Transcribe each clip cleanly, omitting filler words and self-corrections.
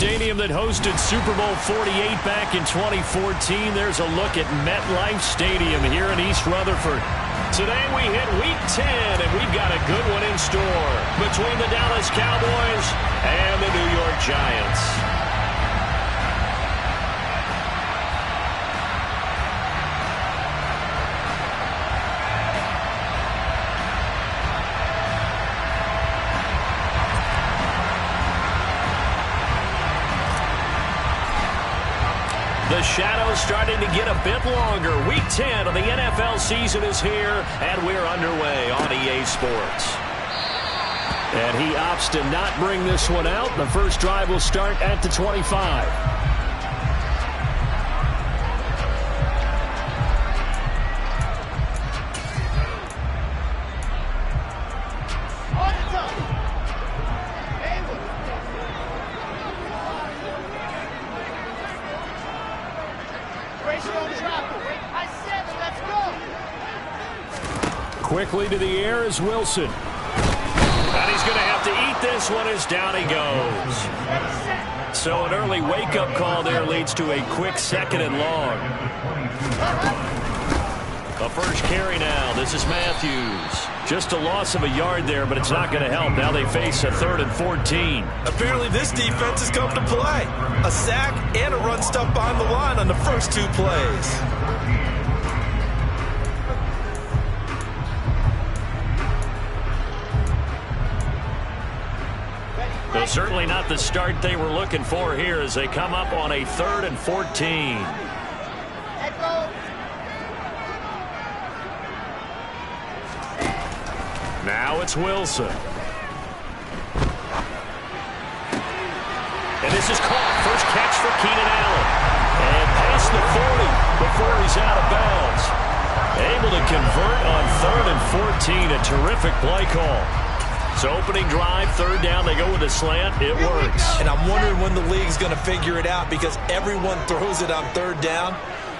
stadium that hosted Super Bowl 48 back in 2014. There's a look at MetLife Stadium here in East Rutherford. Today we hit Week 10, and we've got a good one in store between the Dallas Cowboys and the New York Giants. The shadow's starting to get a bit longer. Week 10 of the NFL season is here, and we're underway on EA Sports. And he opts to not bring this one out. The first drive will start at the 25. Quickly to the air is Wilson. And he's going to have to eat this one as down he goes. So an early wake-up call there leads to a quick second and long. A first carry now. This is Matthews. Just a loss of a yard there, but it's not going to help. Now they face a 3rd and 14. Apparently this defense has come to play. A sack and a run stuff behind the line on the first 2 plays. So certainly not the start they were looking for here as they come up on a 3rd and 14. Now it's Wilson. And this is caught. First catch for Keenan Allen. And past the 40 before he's out of bounds. Able to convert on 3rd and 14. A terrific play call. So opening drive, 3rd down, they go with a slant. It works. And I'm wondering when the league's going to figure it out because everyone throws it on 3rd down.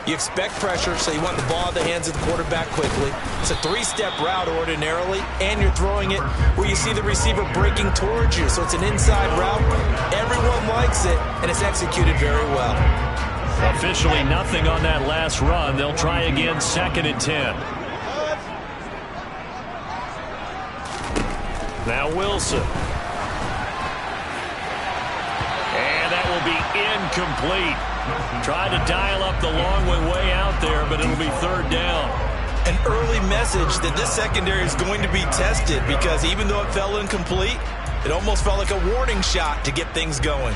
You expect pressure, so you want the ball in the hands of the quarterback quickly. It's a 3-step route ordinarily, and you're throwing it where you see the receiver breaking towards you. So it's an inside route. Everyone likes it, and it's executed very well. Officially nothing on that last run. They'll try again, 2nd and 10. Now Wilson. And that will be incomplete. Tried to dial up the long way out there, but it'll be 3rd down. An early message that this secondary is going to be tested because even though it fell incomplete, it almost felt like a warning shot to get things going.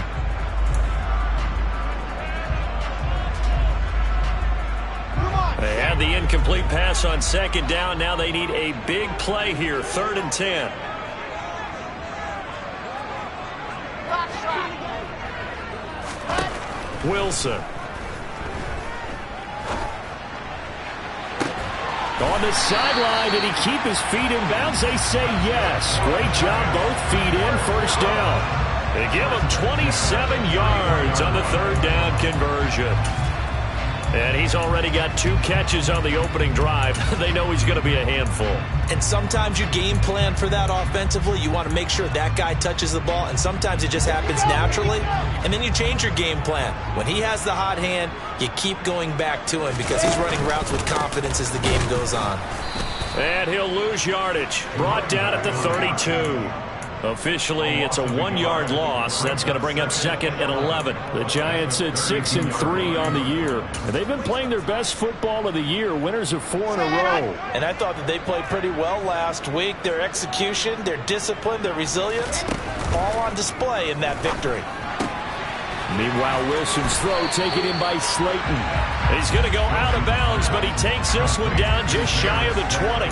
They had the incomplete pass on 2nd down. Now they need a big play here, 3rd and 10. Wilson. On the sideline, did he keep his feet in bounds? They say yes. Great job, both feet in, 1st down. They give him 27 yards on the 3rd down conversion. And he's already got 2 catches on the opening drive. They know he's going to be a handful. And sometimes you game plan for that offensively. You want to make sure that guy touches the ball, and sometimes it just happens naturally. And then you change your game plan. When he has the hot hand, you keep going back to him because he's running routes with confidence as the game goes on. And he'll lose yardage. Brought down at the 32. Officially, it's a 1-yard loss. That's going to bring up 2nd and 11. The Giants at 6 and 3 on the year. And they've been playing their best football of the year. Winners of 4 in a row. And I thought that they played pretty well last week. Their execution, their discipline, their resilience, all on display in that victory. Meanwhile, Wilson's throw taken in by Slayton. He's going to go out of bounds, but he takes this one down just shy of the 20.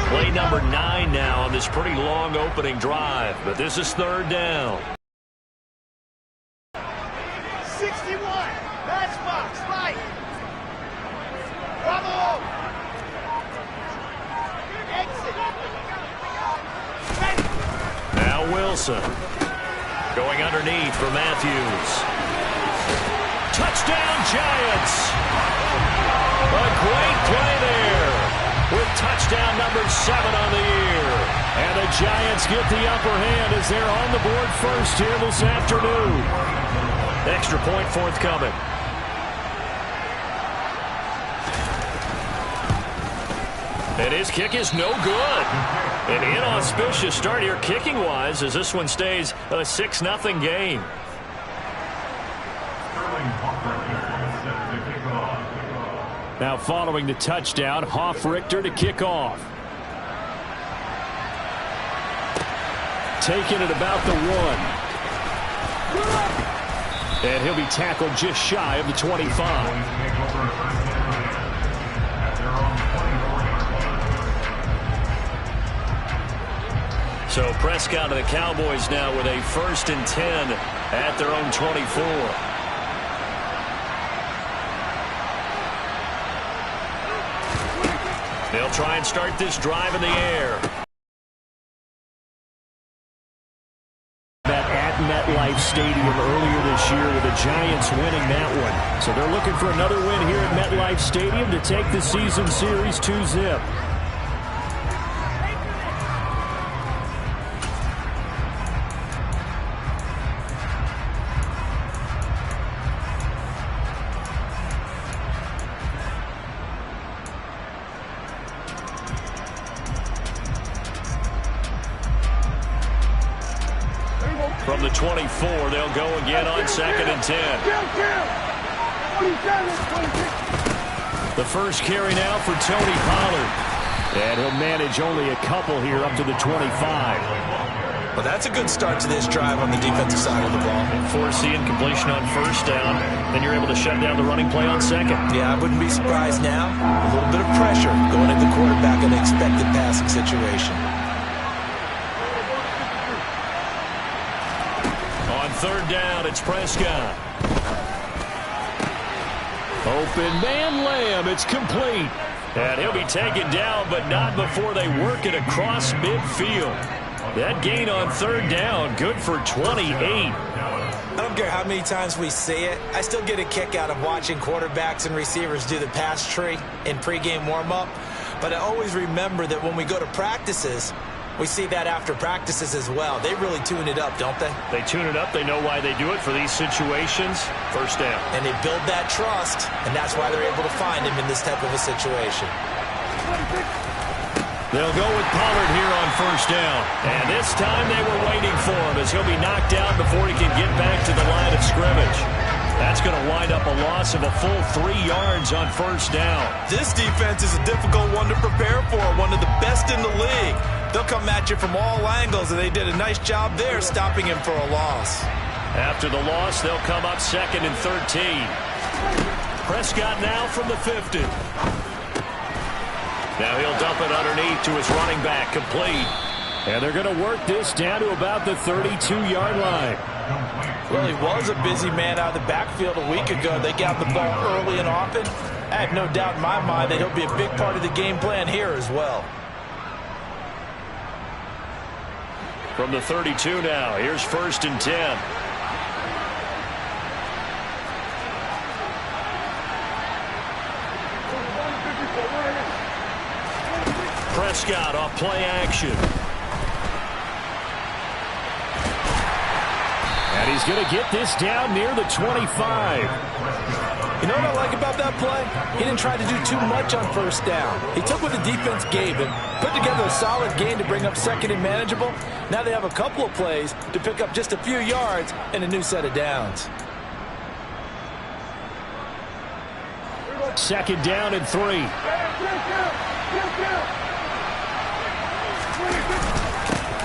Play number 9 now on this pretty long opening drive, but this is 3rd down. 61, matchbox, right. Bravo. Exit. Now Wilson going underneath for Matthews. Touchdown Giants. A great play there. With touchdown number 7 on the year. And the Giants get the upper hand as they're on the board first here this afternoon. Extra point forthcoming. And his kick is no good. An inauspicious start here kicking-wise as this one stays a 6-0 game. Now following the touchdown, Hoff-Richter to kick off. Taking it about the 1. And he'll be tackled just shy of the 25. So Prescott of the Cowboys now with a 1st and 10 at their own 24. They'll try and start this drive in the air. At MetLife Stadium earlier this year with the Giants winning that one. So they're looking for another win here at MetLife Stadium to take the season series 2-0. From the 24, they'll go again on 2nd and 10. The first carry now for Tony Pollard. And he'll manage only a couple here up to the 25. Well, that's a good start to this drive on the defensive side of the ball. Forcing completion on 1st down. Then you're able to shut down the running play on 2nd. Yeah, I wouldn't be surprised now. A little bit of pressure going at the quarterback in an expected passing situation. 3rd down, it's Prescott. Open man Lamb, it's complete. And he'll be taken down, but not before they work it across midfield. That gain on 3rd down, good for 28. I don't care how many times we see it. I still get a kick out of watching quarterbacks and receivers do the pass tree in pregame warm-up. But I always remember that when we go to practices, we see that after practices as well. They really tune it up, don't they? They tune it up. They know why they do it for these situations. 1st down. And they build that trust, and that's why they're able to find him in this type of a situation. They'll go with Pollard here on 1st down. And this time they were waiting for him as he'll be knocked down before he can get back to the line of scrimmage. That's going to wind up a loss of a full 3 yards on 1st down. This defense is a difficult one to prepare for, one of the best in the league. They'll come at you from all angles, and they did a nice job there stopping him for a loss. After the loss, they'll come up 2nd and 13. Prescott now from the 50. Now he'll dump it underneath to his running back, complete. And they're going to work this down to about the 32-yard line. Well, he was a busy man out of the backfield a week ago. They got the ball early and often. I have no doubt in my mind that he'll be a big part of the game plan here as well. From the 32 now, here's 1st and 10. Prescott off play action. And he's going to get this down near the 25. You know what I like about that play? He didn't try to do too much on 1st down. He took what the defense gave him, put together a solid gain to bring up 2nd and manageable. Now they have a couple of plays to pick up just a few yards and a new set of downs. 2nd down and 3.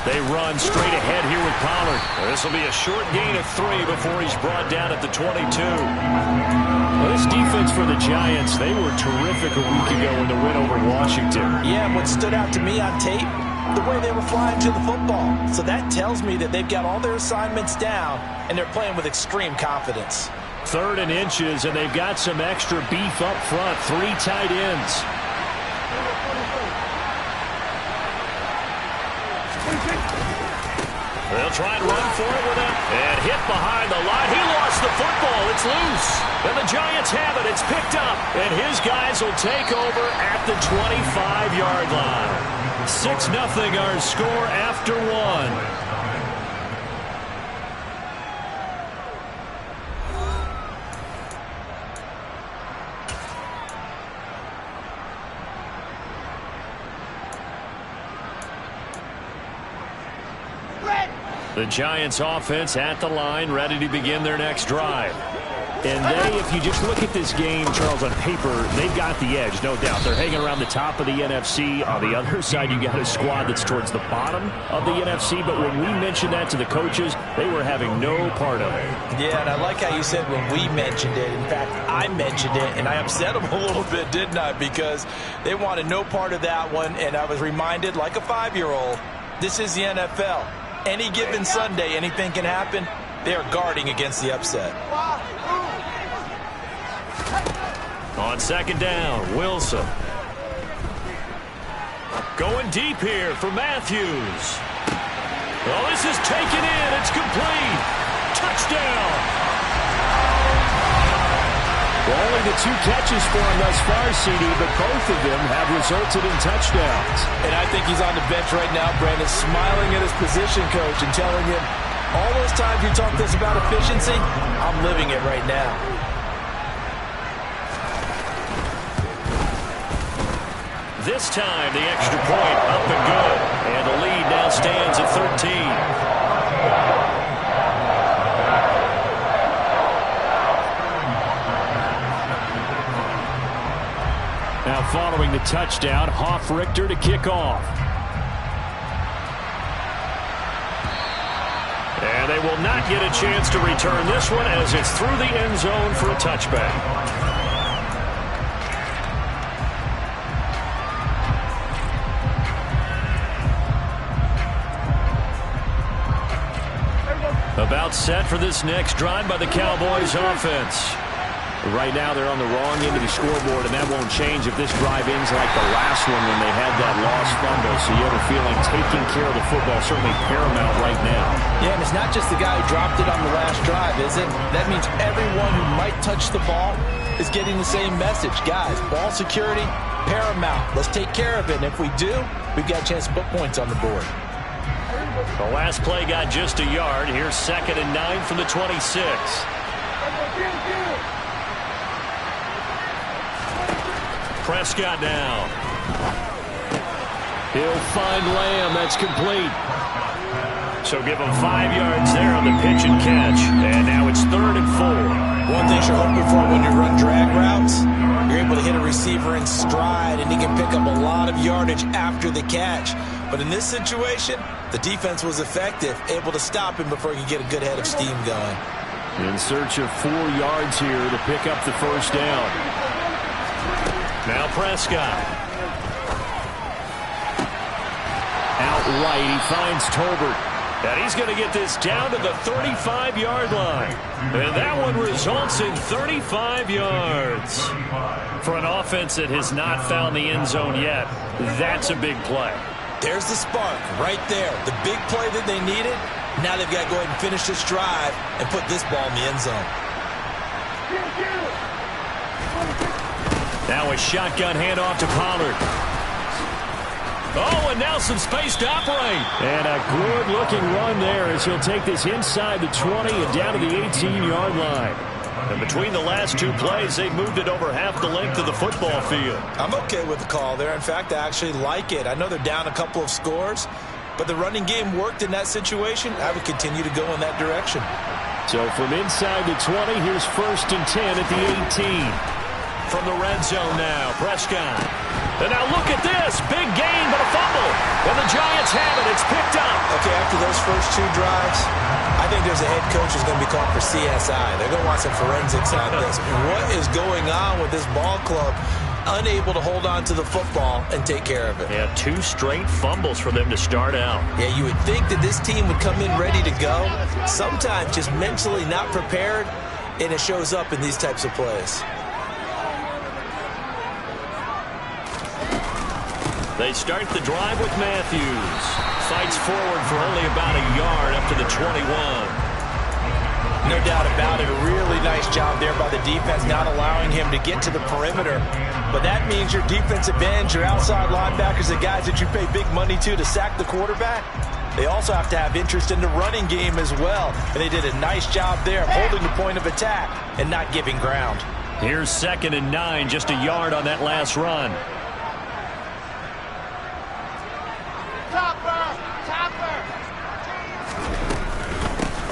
They run straight ahead here with Pollard. This will be a short gain of 3 before he's brought down at the 22. Well, this defense for the Giants, they were terrific a week ago in the win over Washington. Yeah, and what stood out to me on tape, the way they were flying to the football. So that tells me that they've got all their assignments down, and they're playing with extreme confidence. 3rd and inches, and they've got some extra beef up front. 3 tight ends. They'll try and run for it with him. And hit behind the line. He lost the football. It's loose. And the Giants have it. It's picked up. And his guys will take over at the 25-yard line. 6-0 our score after one. The Giants offense at the line, ready to begin their next drive. And if you just look at this game, Charles, on paper, they've got the edge, no doubt. They're hanging around the top of the NFC. On the other side, you got a squad that's towards the bottom of the NFC. But when we mentioned that to the coaches, they were having no part of it. Yeah, and I like how you said when we mentioned it. In fact, I mentioned it, and I upset them a little bit, didn't I? Because they wanted no part of that one, and I was reminded, like a 5-year-old, this is the NFL. Any given Sunday, anything can happen. They are guarding against the upset. On second down, Wilson. Going deep here for Matthews. Well, this is taken in. It's complete. Touchdown. Well, only the 2 catches for him thus far, CD, but both of them have resulted in touchdowns. And I think he's on the bench right now, Brandon, smiling at his position coach and telling him, all those times you talk to us about efficiency, I'm living it right now. This time, the extra point up and good. And the lead now stands at 13. Now following the touchdown, Hoff-Richter to kick off. And they will not get a chance to return this one as it's through the end zone for a touchback. About set for this next drive by the Cowboys offense. Right now they're on the wrong end of the scoreboard, and that won't change if this drive ends like the last one when they had that lost fumble. So you have a feeling taking care of the football certainly paramount right now. Yeah, and it's not just the guy who dropped it on the last drive, is it? That means everyone who might touch the ball is getting the same message. Guys, ball security, paramount. Let's take care of it, and if we do, we've got a chance to put points on the board. The last play got just a yard. Here's 2nd and 9 from the 26. Prescott now. He'll find Lamb. That's complete. So give him 5 yards there on the pitch and catch. And now it's 3rd and 4. One thing you're hoping for when you run drag routes, you're able to hit a receiver in stride, and he can pick up a lot of yardage after the catch. But in this situation, the defense was effective, able to stop him before he could get a good head of steam going. In search of 4 yards here to pick up the first down. Now Prescott. Out right, he finds Tolbert. And he's going to get this down to the 35-yard line. And that one results in 35 yards. For an offense that has not found the end zone yet, that's a big play. There's the spark right there. The big play that they needed. Now they've got to go ahead and finish this drive and put this ball in the end zone. Now a shotgun handoff to Pollard. Oh, and now some space to operate. And a good-looking run there as he'll take this inside the 20 and down to the 18-yard line. And between the last 2 plays, they've moved it over half the length of the football field. I'm okay with the call there. In fact, I actually like it. I know they're down a couple of scores, but the running game worked in that situation. I would continue to go in that direction. So from inside the 20, here's 1st and 10 at the 18. From the red zone now, Prescott. And now look at this. Big gain, but a fumble. And the Giants have it. It's picked up. Okay, after those first 2 drives, I think there's a head coach who's going to be called for CSI. They're going to want some forensics on this. What is going on with this ball club? Unable to hold on to the football and take care of it. Yeah, 2 straight fumbles for them to start out. Yeah, you would think that this team would come in ready to go. Sometimes just mentally not prepared, and it shows up in these types of plays. They start the drive with Matthews. Fights forward for only about a yard up to the 21. No doubt about it. A really nice job there by the defense, not allowing him to get to the perimeter. But that means your defensive ends, your outside linebackers, the guys that you pay big money to sack the quarterback, they also have to have interest in the running game as well. And they did a nice job there of holding the point of attack and not giving ground. Here's 2nd and 9, just a yard on that last run.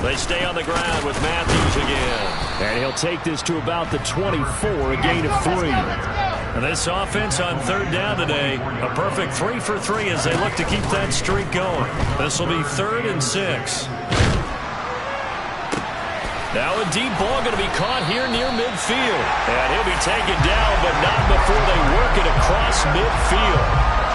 They stay on the ground with Matthews again. And he'll take this to about the 24, a gain of 3. And this offense on 3rd down today, a perfect 3 for 3 as they look to keep that streak going. This will be 3rd and 6. Now a deep ball going to be caught here near midfield. And he'll be taken down, but not before they work it across midfield.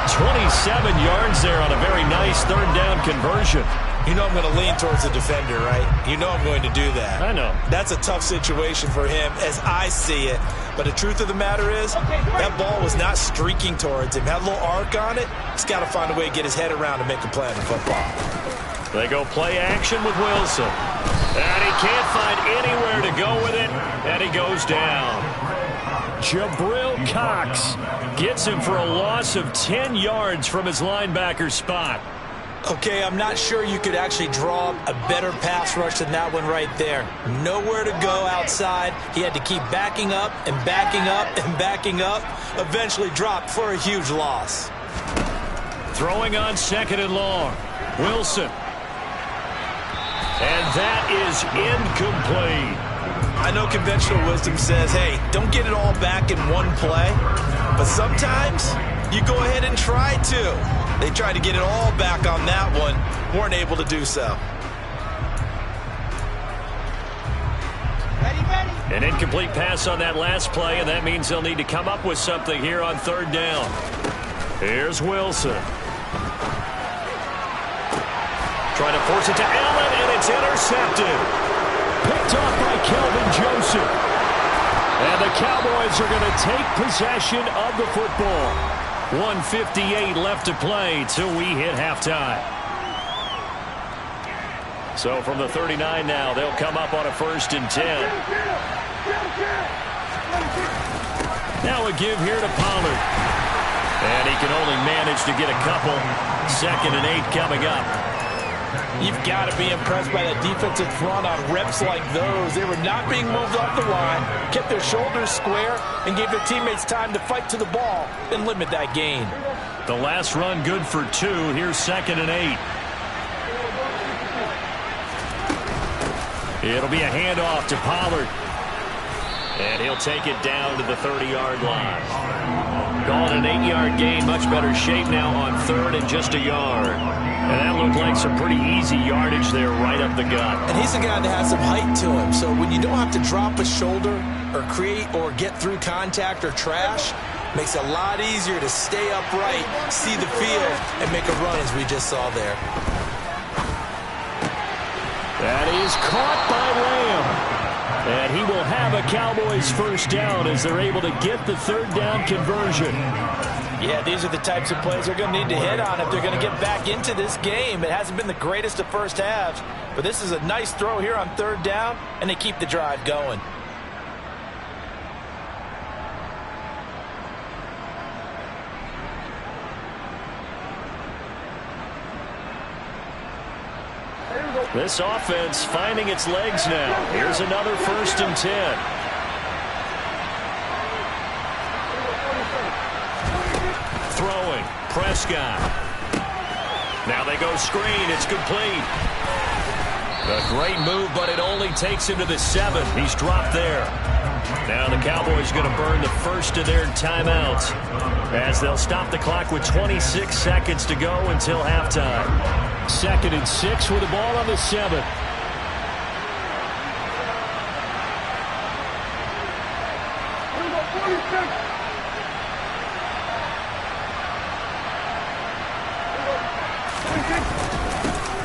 27 yards there on a very nice 3rd down conversion. You know I'm going to lean towards the defender, right? You know I'm going to do that. I know. That's a tough situation for him as I see it. But the truth of the matter is, that ball was not streaking towards him. Had a little arc on it. He's got to find a way to get his head around and make a play on the football. They go play action with Wilson. And he can't find anywhere to go with it. And he goes down. Jabril Cox gets him for a loss of 10 yards from his linebacker spot. Okay, I'm not sure you could actually draw a better pass rush than that one right there. Nowhere to go outside. He had to keep backing up and backing up and backing up. Eventually dropped for a huge loss. Throwing on 2nd and long. Wilson. And that is incomplete. I know conventional wisdom says, hey, don't get it all back in one play. But sometimes you go ahead and try to. They tried to get it all back on that one. Weren't able to do so. An incomplete pass on that last play, and that means they'll need to come up with something here on 3rd down. Here's Wilson. Trying to force it to Allen, and it's intercepted. Picked off by Kelvin Joseph. And the Cowboys are going to take possession of the football. 1:58 left to play till we hit halftime. So from the 39 now, they'll come up on a 1st and 10. Now a give here to Pollard. And he can only manage to get a couple. 2nd and 8 coming up. You've got to be impressed by that defensive front on reps like those. They were not being moved off the line, kept their shoulders square, and gave their teammates time to fight to the ball and limit that gain. The last run good for 2. Here's 2nd and 8. It'll be a handoff to Pollard. And he'll take it down to the 30-yard line. Calling an 8-yard gain, much better shape now on 3rd and just a yard. And that looked like some pretty easy yardage there right up the gut. And he's a guy that has some height to him. So when you don't have to drop a shoulder or create or get through contact or trash, makes it a lot easier to stay upright, see the field, and make a run as we just saw there. That is caught by Lamb. And he will have a Cowboys 1st down as they're able to get the 3rd down conversion. Yeah, these are the types of plays they're going to need to hit on if they're going to get back into this game. It hasn't been the greatest of first halves, but this is a nice throw here on 3rd down, and they keep the drive going. This offense finding its legs now. Here's another 1st and 10. Throwing. Prescott. Now they go screen. It's complete. A great move, but it only takes him to the 7. He's dropped there. Now the Cowboys going to burn the first of their timeouts as they'll stop the clock with 26 seconds to go until halftime. 2nd and 6 with the ball on the 7.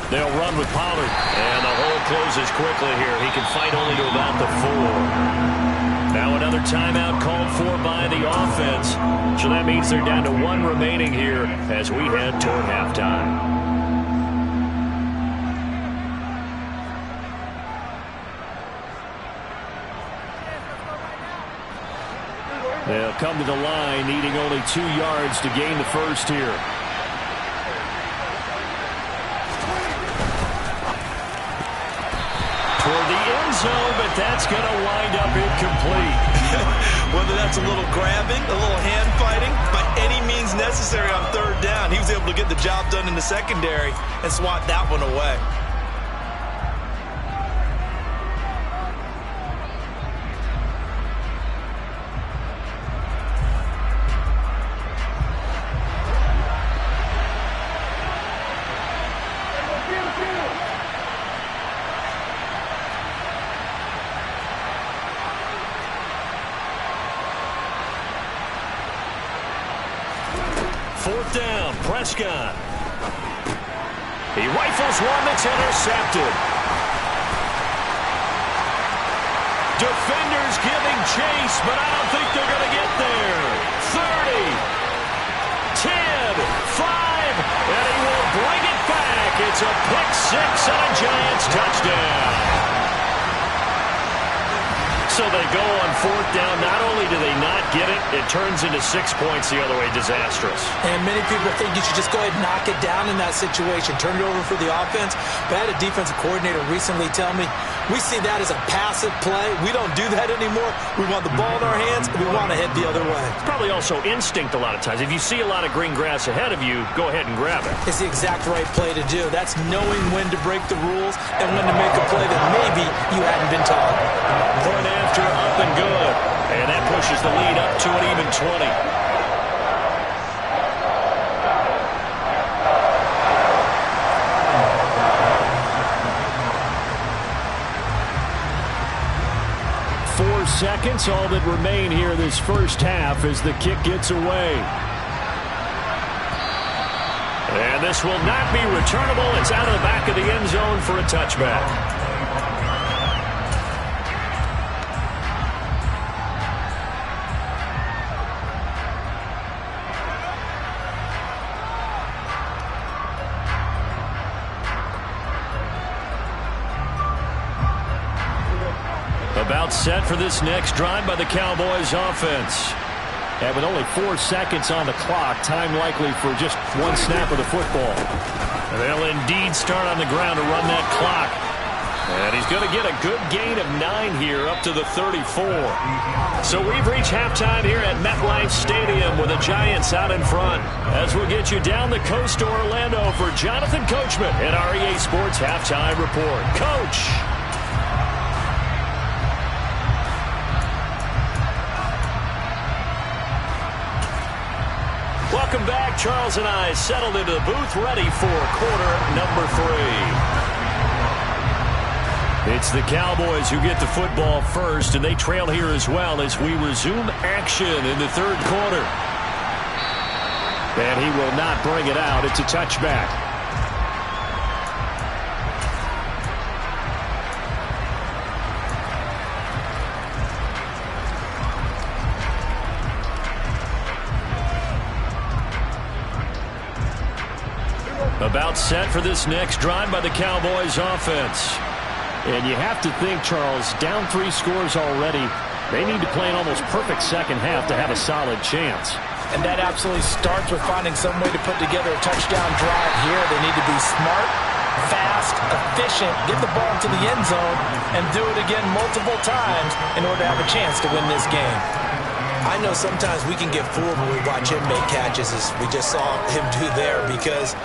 They'll run with Pollard. And the hole closes quickly here. He can fight only to about the 4. Now another timeout called for by the offense. So that means they're down to 1 remaining here as we head toward halftime. They'll come to the line, needing only 2 yards to gain the first here. Toward the end zone, but that's going to wind up incomplete. Whether that's a little grabbing, a little hand fighting, by any means necessary on third down, he was able to get the job done in the secondary and swat that one away. Fourth down, Prescott. He rifles one that's intercepted. Defenders giving chase, but I don't think they're going to get there. 30, 10, 5, and he will bring it back. It's a pick six and a Giants touchdown. So they go on fourth down. Not only do they not get it, it turns into 6 points the other way. Disastrous. And many people think you should just go ahead and knock it down in that situation. Turn it over for the offense. But I had a defensive coordinator recently tell me, we see that as a passive play. We don't do that anymore. We want the ball in our hands, and we want to head the other way. It's probably also instinct a lot of times. If you see a lot of green grass ahead of you, go ahead and grab it. It's the exact right play to do. That's knowing when to break the rules and when to make a play that maybe you hadn't been taught. Point after, up and good. And that pushes the lead up to an even 20. Seconds, all that remain here this first half as the kick gets away. And this will not be returnable. It's out of the back of the end zone for a touchback. About set for this next drive by the Cowboys offense. And with only 4 seconds on the clock, time likely for just one snap of the football. And they'll indeed start on the ground to run that clock. And he's going to get a good gain of 9 here up to the 34. So we've reached halftime here at MetLife Stadium with the Giants out in front. As we'll get you down the coast to Orlando for Jonathan Coachman at our EA Sports Halftime Report. Coach! Welcome back. Charles and I settled into the booth, ready for quarter number 3. It's the Cowboys who get the football first, and they trail here as well as we resume action in the third quarter. And he will not bring it out. It's a touchback. About set for this next drive by the Cowboys offense. And you have to think, Charles, down 3 scores already. They need to play an almost perfect second half to have a solid chance. And that absolutely starts with finding some way to put together a touchdown drive here. They need to be smart, fast, efficient, get the ball to the end zone, and do it again multiple times in order to have a chance to win this game. I know sometimes we can get fooled when we watch him make catches, as we just saw him do there, because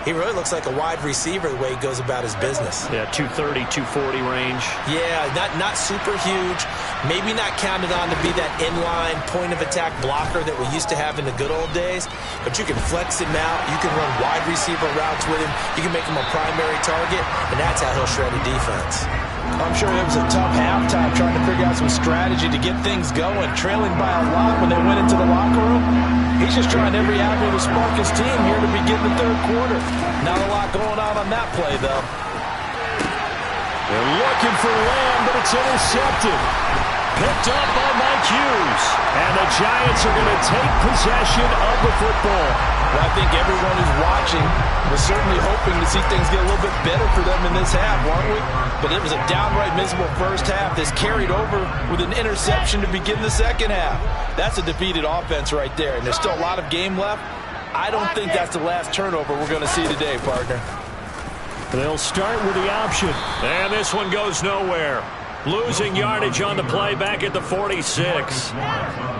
he really looks like a wide receiver the way he goes about his business. Yeah, 230, 240 range. Yeah, not super huge. Maybe not counted on to be that inline point-of-attack blocker that we used to have in the good old days. But you can flex him out. You can run wide receiver routes with him. You can make him a primary target, and that's how he'll shred a defense. I'm sure it was a tough halftime trying to figure out some strategy to get things going. Trailing by a lot when they went into the locker room. He's just trying every avenue to spark his team here to begin the third quarter. Not a lot going on that play, though. They're looking for Lamb, but it's intercepted. Picked up by Mike Hughes. And the Giants are going to take possession of the football. Well, I think everyone who's watching was certainly hoping to see things get a little bit better for them in this half, weren't we? But it was a downright miserable first half. This carried over with an interception to begin the second half. That's a defeated offense right there, and there's still a lot of game left. I don't think that's the last turnover we're going to see today, partner. They'll start with the option. And this one goes nowhere. Losing yardage on the play back at the 46.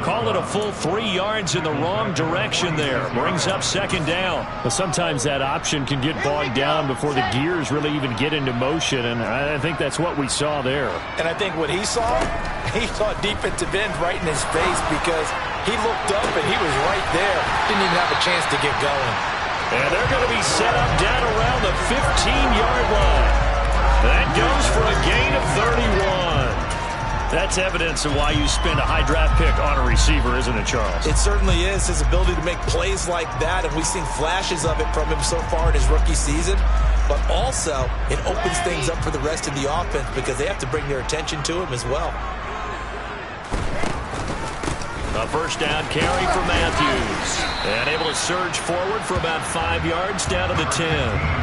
Call it a full 3 yards in the wrong direction there. Brings up second down. Well, sometimes that option can get bogged down before the gears really even get into motion, and I think that's what we saw there. And I think what he saw defensive end right in his face because he looked up and he was right there. Didn't even have a chance to get going. And they're going to be set up down around the 15-yard line. That goes for a gain of 31. That's evidence of why you spend a high draft pick on a receiver, isn't it, Charles? It certainly is. His ability to make plays like that, and we've seen flashes of it from him so far in his rookie season. But also, it opens things up for the rest of the offense because they have to bring their attention to him as well. A first down carry for Matthews. And able to surge forward for about 5 yards down to the 10.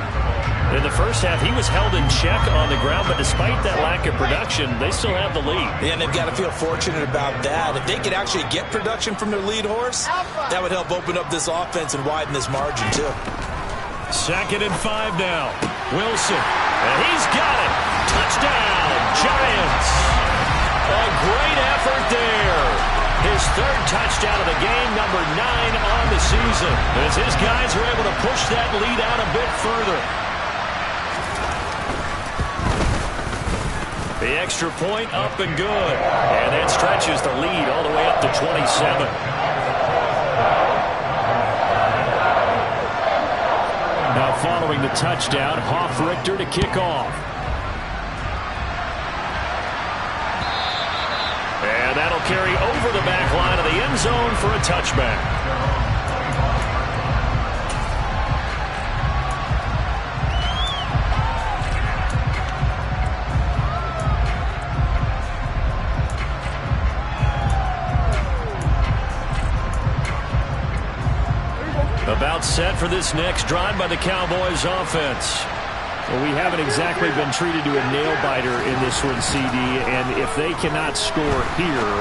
In the first half, he was held in check on the ground, but despite that lack of production, they still have the lead. And they've got to feel fortunate about that. If they could actually get production from their lead horse, that would help open up this offense and widen this margin, too. 2nd and 5 now. Wilson, and he's got it. Touchdown, Giants. A great effort there. His 3rd touchdown of the game, number 9 on the season. As his guys are able to push that lead out a bit further. The extra point up and good. And that stretches the lead all the way up to 27. Now following the touchdown, Hoff-Richter to kick off. And that'll carry over the back line of the end zone for a touchback. About set for this next drive by the Cowboys offense. Well, we haven't exactly been treated to a nail-biter in this one, CD, and if they cannot score here,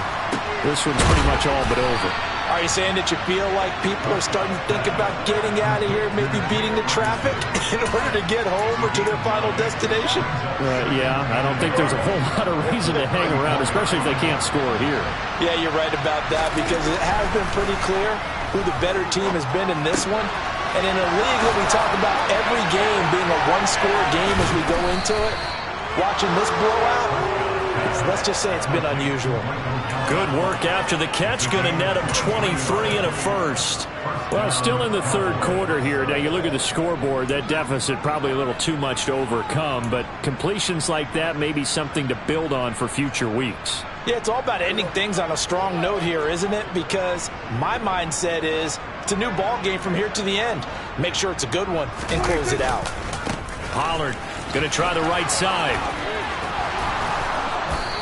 this one's pretty much all but over. Are you saying that you feel like people are starting to think about getting out of here, maybe beating the traffic in order to get home or to their final destination? Yeah, I don't think there's a whole lot of reason to hang around, especially if they can't score here. Yeah, you're right about that because it has been pretty clear who the better team has been in this one. And in a league that we talk about every game being a one-score game as we go into it, watching this blowout, let's just say it's been unusual. Good work after the catch. Going to net him 23 and a first. Well, still in the 3rd quarter here. Now, you look at the scoreboard, that deficit probably a little too much to overcome, but completions like that may be something to build on for future weeks. Yeah, it's all about ending things on a strong note here, isn't it? Because my mindset is it's a new ball game from here to the end. Make sure it's a good one and close it out. Pollard going to try the right side.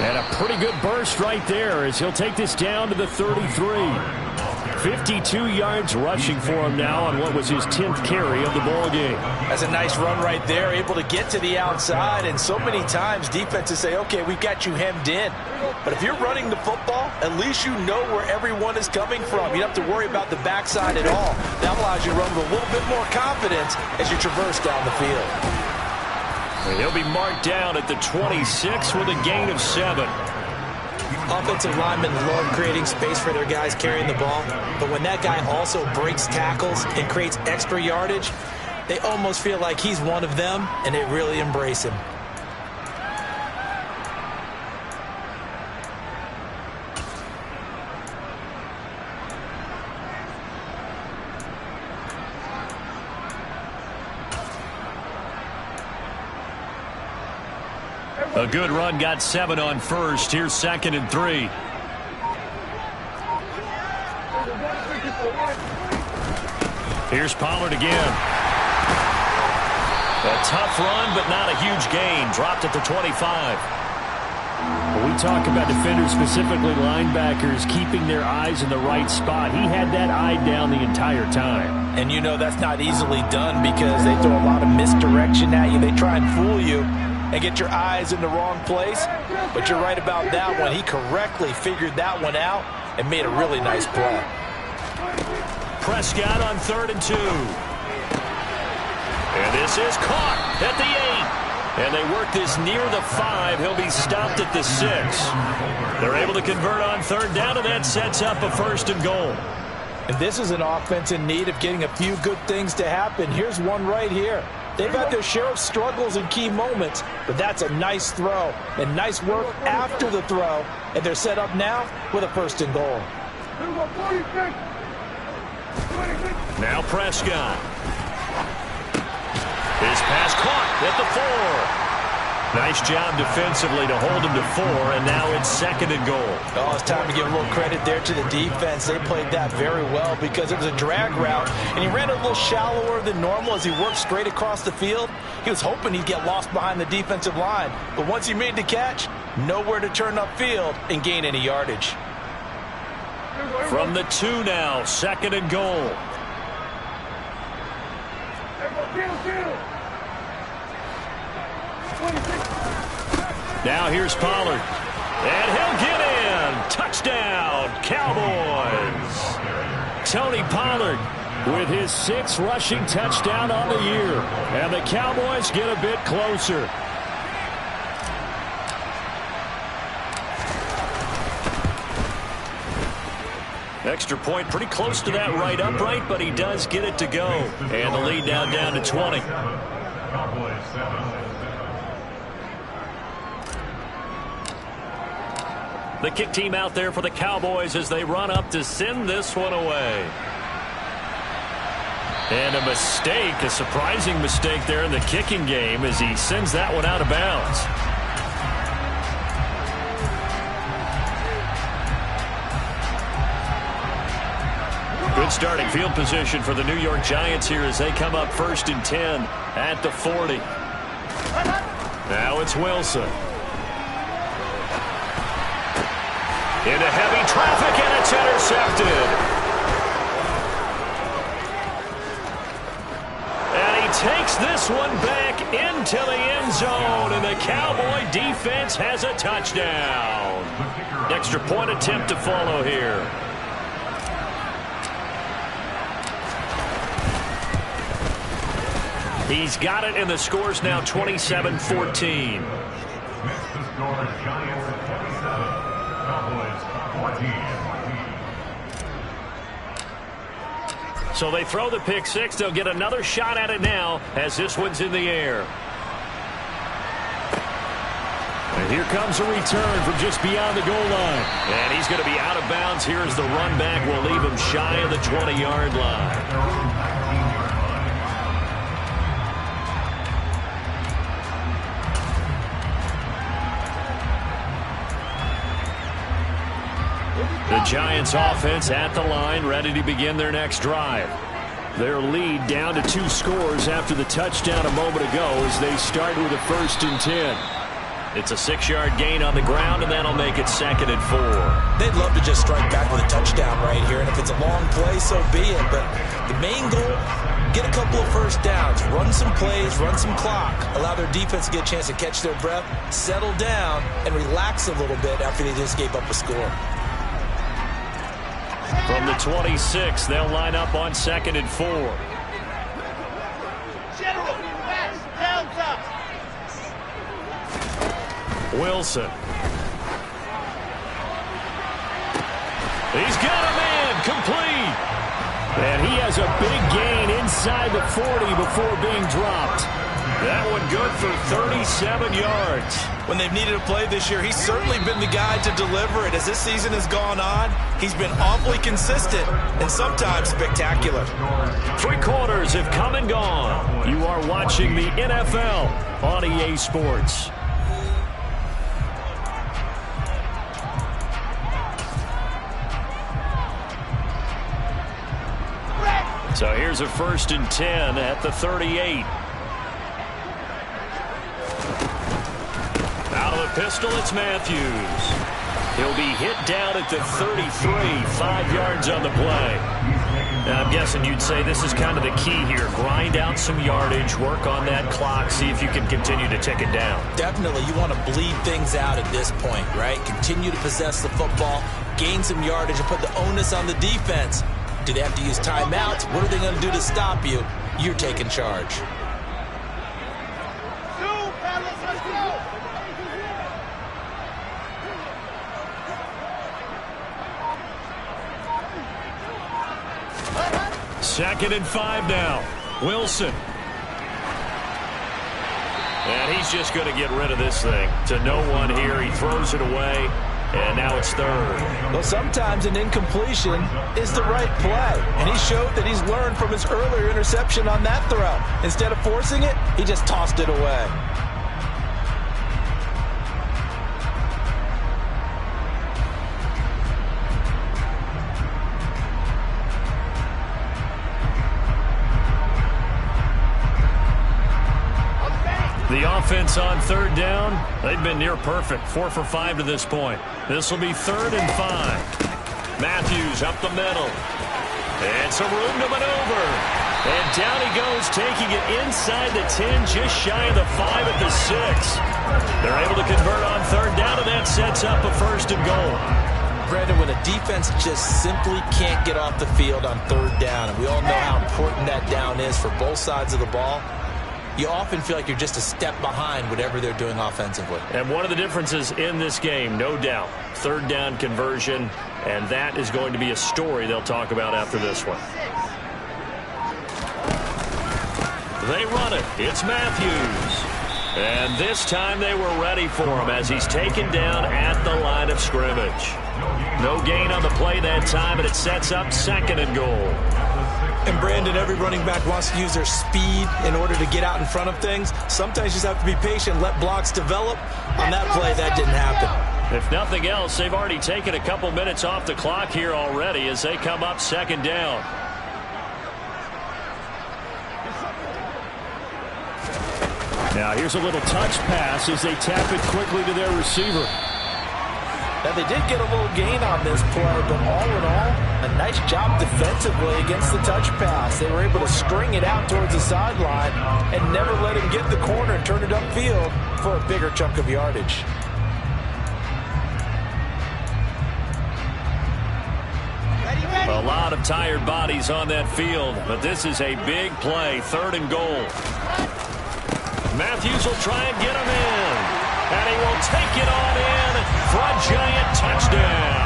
And a pretty good burst right there as he'll take this down to the 33. 52 yards rushing for him now on what was his 10th carry of the ball game. That's a nice run right there, able to get to the outside. And so many times defenses say, okay, we've got you hemmed in. But if you're running the football, at least you know where everyone is coming from. You don't have to worry about the backside at all. That allows you to run with a little bit more confidence as you traverse down the field. He'll be marked down at the 26 with a gain of 7. Offensive linemen love creating space for their guys carrying the ball, but when that guy also breaks tackles and creates extra yardage, they almost feel like he's one of them, and they really embrace him. A good run, got 7 on first. Here's 2nd and 3. Here's Pollard again. A tough run, but not a huge gain. Dropped at the 25. When we talk about defenders, specifically linebackers, keeping their eyes in the right spot, he had that eye down the entire time. And you know that's not easily done because they throw a lot of misdirection at you. They try and fool you and get your eyes in the wrong place. But you're right about that one. He correctly figured that one out and made a really nice play. Prescott on 3rd and 2. And this is caught at the 8. And they work this near the 5. He'll be stopped at the 6. They're able to convert on 3rd down, and that sets up a 1st and goal. And this is an offense in need of getting a few good things to happen. Here's one right here. They've had their share of struggles in key moments, but that's a nice throw and nice work after the throw. And they're set up now with a 1st and goal. Now Prescott. His pass caught at the 4. Nice job defensively to hold him to 4, and now it's 2nd and goal. Oh, it's time to give a little credit there to the defense. They played that very well because it was a drag route, and he ran a little shallower than normal as he worked straight across the field. He was hoping he'd get lost behind the defensive line, but once he made the catch, nowhere to turn upfield and gain any yardage. From the 2 now, 2nd and goal. Now here's Pollard. And he'll get in. Touchdown, Cowboys. Tony Pollard with his 6th rushing touchdown on the year. And the Cowboys get a bit closer. Extra point pretty close to that right upright, but he does get it to go. And the lead now down to 20. The kick team out there for the Cowboys as they run up to send this one away. And a mistake, a surprising mistake there in the kicking game as he sends that one out of bounds. Good starting field position for the New York Giants here as they come up 1st and 10 at the 40. Now it's Wilson. Into heavy traffic, and it's intercepted. And he takes this one back into the end zone, and the Cowboy defense has a touchdown. Extra point attempt to follow here. He's got it, and the score's now 27-14. So they throw the pick 6. They'll get another shot at it now as this one's in the air. And here comes a return from just beyond the goal line. And he's going to be out of bounds here as the run back will leave him shy of the 20-yard line. The Giants offense at the line, ready to begin their next drive. Their lead down to 2 scores after the touchdown a moment ago as they start with a 1st and 10. It's a 6-yard gain on the ground, and that'll make it 2nd and 4. They'd love to just strike back with a touchdown right here, and if it's a long play, so be it. But the main goal, get a couple of 1st downs, run some plays, run some clock, allow their defense to get a chance to catch their breath, settle down, and relax a little bit after they just gave up a score. From the 26, they'll line up on 2nd and 4. General, backs, downs up. Wilson. He's got a man, complete. And he has a big gain inside the 40 before being dropped. That one good for 37 yards. When they've needed a play this year, he's certainly been the guy to deliver it. As this season has gone on, he's been awfully consistent and sometimes spectacular. 3 quarters have come and gone. You are watching the NFL on EA Sports. So here's a 1st and 10 at the 38. Out of the pistol, it's Matthews. He'll be hit down at the 33, 5 yards on the play. Now, I'm guessing you'd say this is kind of the key here. Grind out some yardage, work on that clock, see if you can continue to tick it down. Definitely, you want to bleed things out at this point, right? Continue to possess the football, gain some yardage, and put the onus on the defense. Do they have to use timeouts? What are they going to do to stop you? You're taking charge. Second and 5 now. Wilson. And he's just going to get rid of this thing. To no one here. He throws it away. And now it's third. Well, sometimes an incompletion is the right play. And he showed that he's learned from his earlier interception on that throw. Instead of forcing it, he just tossed it away. The offense on third down, they've been near perfect. 4 for 5 to this point. This will be 3rd and 5. Matthews up the middle. And some room to maneuver. And down he goes, taking it inside the 10, just shy of the 5 at the 6. They're able to convert on third down, and that sets up a 1st and goal. Brandon, when a defense just simply can't get off the field on third down, and we all know how important that down is for both sides of the ball, you often feel like you're just a step behind whatever they're doing offensively. And one of the differences in this game, no doubt, third down conversion, and that is going to be a story they'll talk about after this one. They run it. It's Matthews. And this time they were ready for him as he's taken down at the line of scrimmage. No gain on the play that time, and it sets up 2nd and goal. And Brandon, every running back wants to use their speed in order to get out in front of things. Sometimes you just have to be patient, let blocks develop. On that play, that didn't happen. If nothing else, they've already taken a couple minutes off the clock here already as they come up 2nd down. Now here's a little touch pass as they tap it quickly to their receiver. Now, they did get a little gain on this play, but all in all, a nice job defensively against the touch pass. They were able to string it out towards the sideline and never let him get the corner and turn it upfield for a bigger chunk of yardage. A lot of tired bodies on that field, but this is a big play, 3rd and goal. Matthews will try and get him in. And he will take it on in for a giant touchdown.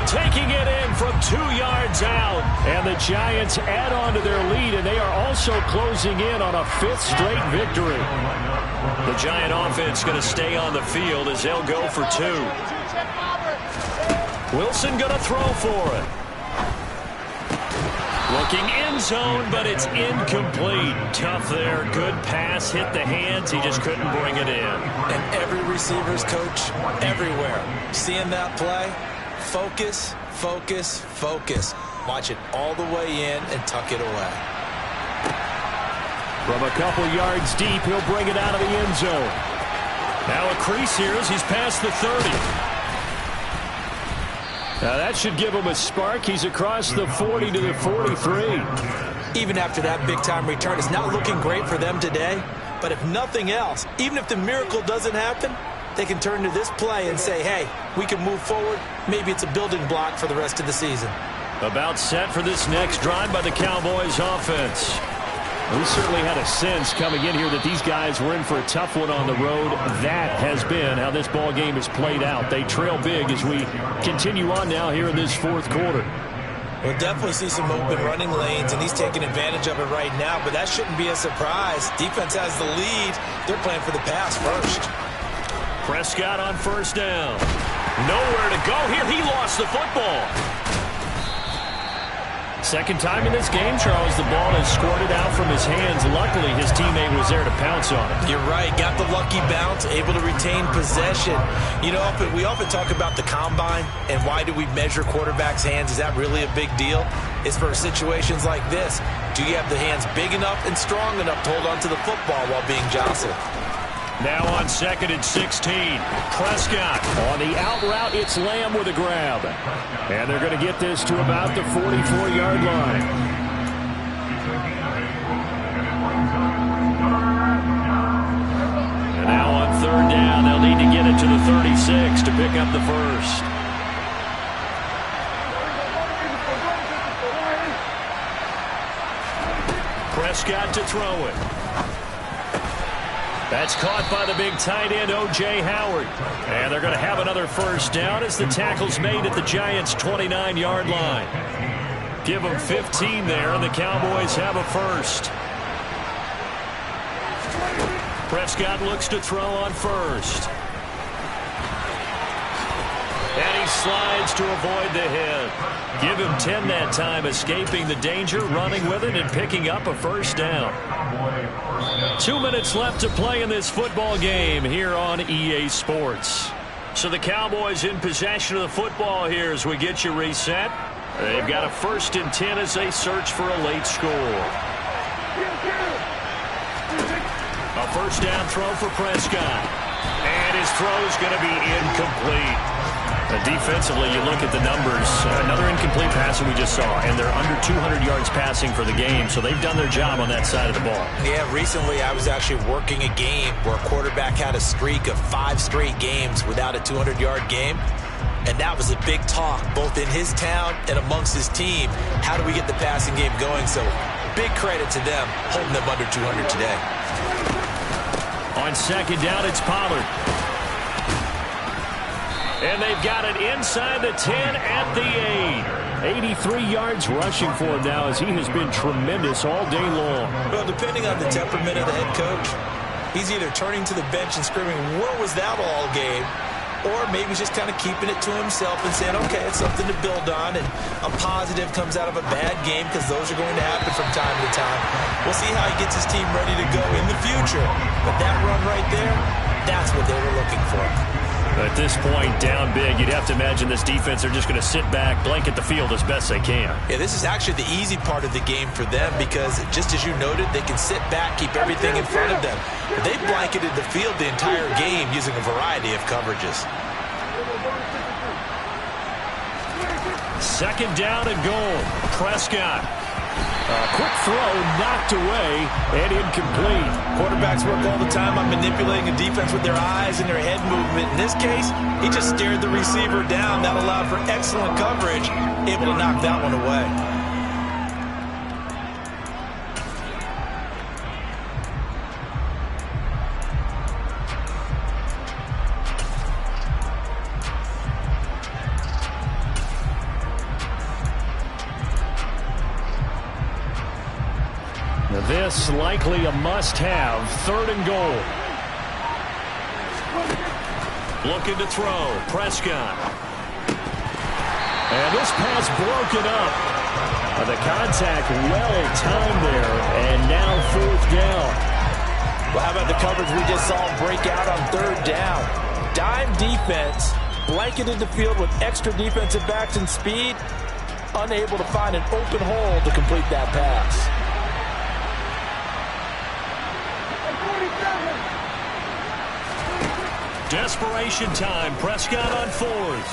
Taking it in from 2 yards out. And the Giants add on to their lead, and they are also closing in on a 5th straight victory. The Giant offense going to stay on the field as they'll go for 2. Wilson going to throw for it. Looking end zone, but it's incomplete. Tough there. Good pass. Hit the hands. He just couldn't bring it in. And every receiver's coach everywhere. Seeing that play, focus, focus, focus. Watch it all the way in and tuck it away. From a couple yards deep, he'll bring it out of the end zone. Now a crease here as he's past the 30. Now that should give him a spark. He's across the 40 to the 43. Even after that big-time return, it's not looking great for them today. But if nothing else, even if the miracle doesn't happen, they can turn to this play and say, hey, we can move forward. Maybe it's a building block for the rest of the season. About set for this next drive by the Cowboys offense. We certainly had a sense coming in here that these guys were in for a tough one on the road. That has been how this ball game is played out. They trail big as we continue on now here in this 4th quarter. We'll definitely see some open running lanes, and he's taking advantage of it right now, but that shouldn't be a surprise. Defense has the lead. They're playing for the pass first. Prescott on 1st down. Nowhere to go here. He lost the football. Second time in this game, Charles, the ball has squirted out from his hands. Luckily, his teammate was there to pounce on it. You're right. Got the lucky bounce, able to retain possession. You know, we often talk about the combine and why do we measure quarterbacks' hands. Is that really a big deal? It's for situations like this. Do you have the hands big enough and strong enough to hold on to the football while being jostled? Now on 2nd and 16. Prescott. On the out route, it's Lamb with a grab. And they're going to get this to about the 44-yard line. And now on 3rd down, they'll need to get it to the 36 to pick up the first. Prescott to throw it. That's caught by the big tight end, O.J. Howard. And they're going to have another first down as the tackle's made at the Giants' 29-yard line. Give them 15 there, and the Cowboys have a first. Prescott looks to throw on first. And he slides to avoid the hit. Give him 10 that time, escaping the danger, running with it, and picking up a first down. 2 minutes left to play in this football game here on EA Sports. So the Cowboys in possession of the football here as we get you reset. They've got a 1st and 10 as they search for a late score. A first down throw for Prescott. And his throw is going to be incomplete. Defensively, you look at the numbers. Another incomplete pass that we just saw, and they're under 200 yards passing for the game, so they've done their job on that side of the ball. Yeah, recently I was actually working a game where a quarterback had a streak of 5 straight games without a 200-yard game, and that was a big talk both in his town and amongst his team. How do we get the passing game going? So big credit to them holding them under 200 today. On 2nd down, it's Pollard. And they've got it inside the 10 at the 8. 83 yards rushing for him now as he has been tremendous all day long. Well, depending on the temperament of the head coach, he's either turning to the bench and screaming, "Where was that all game?" Or maybe just kind of keeping it to himself and saying, okay, it's something to build on, and a positive comes out of a bad game because those are going to happen from time to time. We'll see how he gets his team ready to go in the future. But that run right there, that's what they were looking for. At this point, down big, you'd have to imagine this defense are just going to sit back, blanket the field as best they can. Yeah, this is actually the easy part of the game for them because, just as you noted, they can sit back, keep everything in front of them. But they blanketed the field the entire game using a variety of coverages. 2nd down and goal. Prescott. A quick throw knocked away and incomplete. Quarterbacks work all the time on manipulating a defense with their eyes and their head movement. In this case, he just stared the receiver down. That allowed for excellent coverage, able to knock that one away. This likely a must-have. 3rd and goal. Looking to throw. Prescott. And this pass broken up. The contact well timed there. And now 4th down. Well, how about the coverage we just saw break out on 3rd down? Dime defense, blanketed the field with extra defensive backs and speed, unable to find an open hole to complete that pass. Desperation time. Prescott on 4th.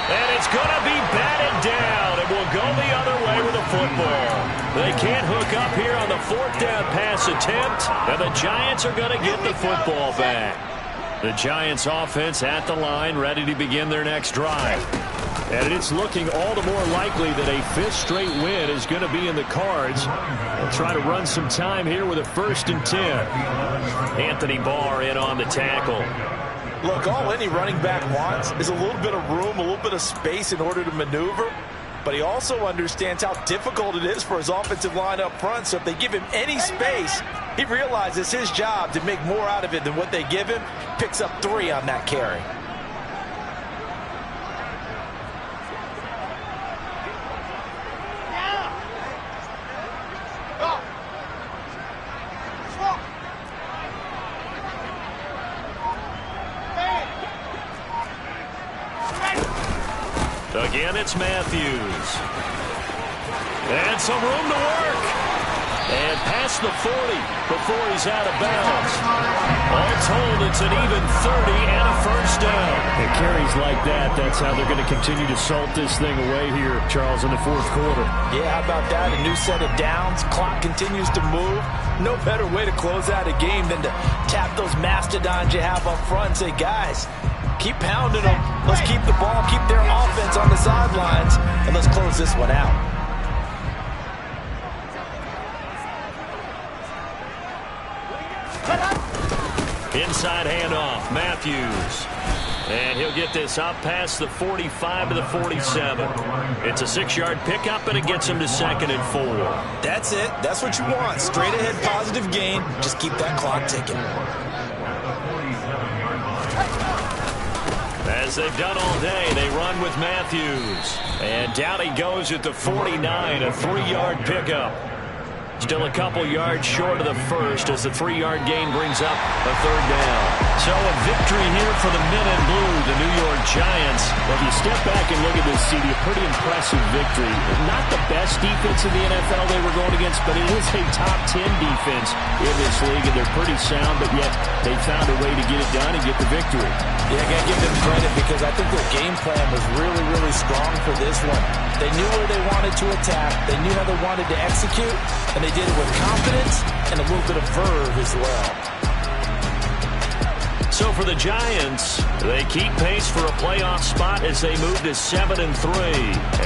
And it's going to be batted down. It will go the other way with a football. They can't hook up here on the 4th down pass attempt. And the Giants are going to get the football back. The Giants offense at the line, ready to begin their next drive. And it's looking all the more likely that a 5th straight win is going to be in the cards. They'll try to run some time here with a 1st and 10. Anthony Barr in on the tackle. Look, all any running back wants is a little bit of room, a little bit of space in order to maneuver. But he also understands how difficult it is for his offensive line up front. So if they give him any space, he realizes his job to make more out of it than what they give him. Picks up 3 on that carry. Again, it's Matthews. And some room to work. And past the 40 before he's out of bounds. All told, it's an even 30 and a first down. It carries like that. That's how they're going to continue to salt this thing away here, Charles, in the fourth quarter. Yeah, how about that? A new set of downs. Clock continues to move. No better way to close out a game than to tap those mastodons you have up front and say, guys, keep pounding them. Let's keep the ball, keep their offense on the sidelines, and let's close this one out. Inside handoff, Matthews. And he'll get this up past the 45 to the 47. It's a 6-yard pickup, and it gets him to 2nd and 4. That's it. That's what you want. Straight ahead positive gain. Just keep that clock ticking. As they've done all day, they run with Matthews. And down he goes at the 49, a 3-yard pickup. Still a couple yards short of the first as the 3-yard gain brings up a 3rd down. So a victory here for the men in blue, the New York Giants. Well, if you step back and look at this, CD, a pretty impressive victory. Not the best defense in the NFL they were going against, but it is a top 10 defense in this league, and they're pretty sound, but yet they found a way to get it done and get the victory. Yeah, I got to give them credit because I think their game plan was really, really strong for this one. They knew where they wanted to attack. They knew how they wanted to execute, and they did it with confidence and a little bit of verve as well. So for the Giants, they keep pace for a playoff spot as they move to 7-3.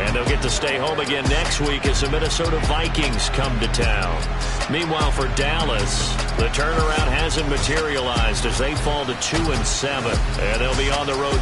And they'll get to stay home again next week as the Minnesota Vikings come to town. Meanwhile, for Dallas, the turnaround hasn't materialized as they fall to 2-7. And they'll be on the road